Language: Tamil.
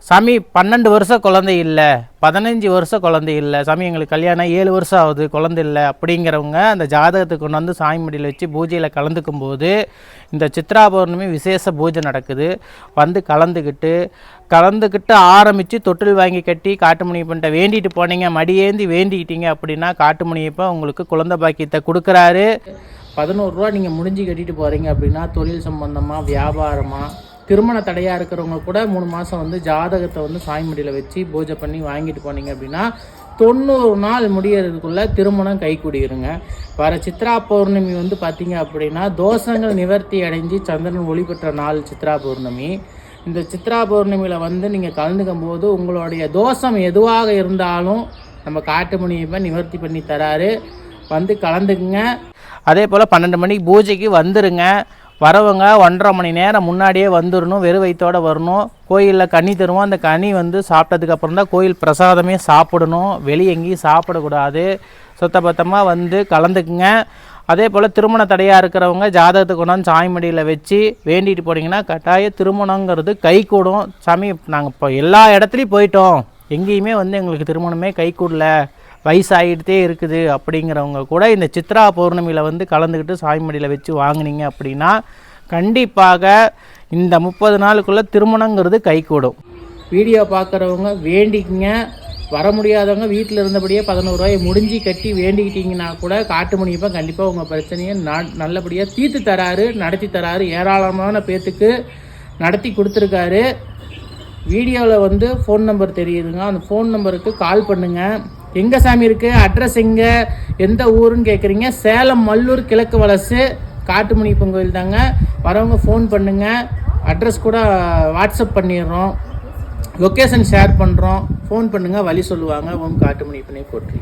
சாமி 12 வருஷம் குழந்தை இல்லை, 15 வருஷம் குழந்தை இல்லை, சாமி எங்களுக்கு கல்யாணம் 7 வருஷம் ஆகுது குழந்தை இல்லை அப்படிங்கிறவங்க அந்த ஜாதகத்துக்கு கொண்டு வந்து சாமி மடியில் வச்சு பூஜையில் கலந்துக்கும் போது இந்த சித்ரா பௌர்ணமி விசேஷ பூஜை நடக்குது. வந்து கலந்துக்கிட்டு ஆரம்பித்து தொட்டில் வாங்கி கட்டி காட்டுமணியப்பன்ட்ட வேண்டிட்டு போனீங்க, மடியேந்தி வேண்டிக்கிட்டீங்க அப்படின்னா காட்டுமணியப்பன் உங்களுக்கு குழந்தை பாக்கியத்தை கொடுக்குறாரு. 11 ரூபா நீங்கள் முடிஞ்சு கட்டிட்டு போகிறீங்க அப்படின்னா தொழில் சம்பந்தமாக, வியாபாரமாக, திருமண தடையாக இருக்கிறவங்க கூட 3 மாதம் வந்து ஜாதகத்தை வந்து சாய்மடியில் வச்சு பூஜை பண்ணி வாங்கிட்டு போனீங்க அப்படின்னா 90 நாள் முடியறதுக்குள்ளே திருமணம் கைகூடிருங்க. வர சித்ரா பௌர்ணமி வந்து பார்த்திங்க அப்படின்னா தோஷங்கள் நிவர்த்தி அடைஞ்சு சந்திரன் ஒளி பெற்ற நாள் சித்ரா பௌர்ணமி. இந்த சித்ரா பௌர்ணமியில் வந்து நீங்கள் கலந்துக்கும் போது உங்களுடைய தோஷம் எதுவாக இருந்தாலும் நம்ம காட்டுமணியப்பன் நிவர்த்தி பண்ணி தராரு. வந்து கலந்துக்குங்க. அதே போல் 12 மணிக்கு பூஜைக்கு வந்துடுங்க. வரவங்க 1.5 மணி நேரம் முன்னாடியே வந்துடணும். வெறும் வயிற்றோடு வரணும். கோயிலில் கனி தருவோம். அந்த கனி வந்து சாப்பிட்டதுக்கப்புறம் தான் கோயில் பிரசாதமே சாப்பிடணும். வெளியே எங்கேயும் சாப்பிடக்கூடாது. சுத்தபத்தமாக வந்து கலந்துக்குங்க. அதே போல் திருமண தடையாக இருக்கிறவங்க ஜாதகத்தை கொண்டாந்து சாய்மடியில் வச்சு வேண்டிட்டு போனீங்கன்னா கட்டாய திருமணங்கிறது கை கூடும். சாமி நாங்கள் இப்போ எல்லா இடத்துலையும் போயிட்டோம், எங்கேயுமே வந்து எங்களுக்கு திருமணமே கை கூடல, வயசாகிட்டே இருக்குது அப்படிங்கிறவங்க கூட இந்த சித்ரா பௌர்ணமியில் வந்து கலந்துக்கிட்டு சாய்மடியில் வச்சு வாங்கினீங்க அப்படின்னா கண்டிப்பாக இந்த 30 நாளுக்குள்ளே திருமணங்கிறது கைகூடும். வீடியோ பார்க்குறவங்க வேண்டிக்கிங்க. வர முடியாதவங்க வீட்டில் இருந்தபடியே 11 ரூபாயை முடிஞ்சு கட்டி வேண்டிக்கிட்டிங்கன்னா கூட காட்டுமணியப்பன் கண்டிப்பாக உங்கள் பிரச்சனையை நல்லபடியாக தீர்த்து தராரு, நடத்தி தராரு. ஏராளமான பேர்த்துக்கு நடத்தி கொடுத்துருக்காரு. வீடியோவில் வந்து ஃபோன் நம்பர் தெரியுதுங்க, அந்த ஃபோன் நம்பருக்கு கால் பண்ணுங்கள். எங்கே சாமி இருக்குது, அட்ரஸ் எங்கே, எந்த ஊருன்னு கேட்குறீங்க? சேலம் மல்லூர் கிழக்கு வலசு காட்டுமணியப்பன் கோயில் தாங்க. வரவங்க ஃபோன் பண்ணுங்கள். அட்ரஸ் கூட வாட்ஸ்அப் பண்ணிடுறோம், லொக்கேஷன் ஷேர் பண்ணுறோம். ஃபோன் பண்ணுங்கள், வழி சொல்லுவாங்க. ஓம் காட்டுமணியப்பனே போற்றி.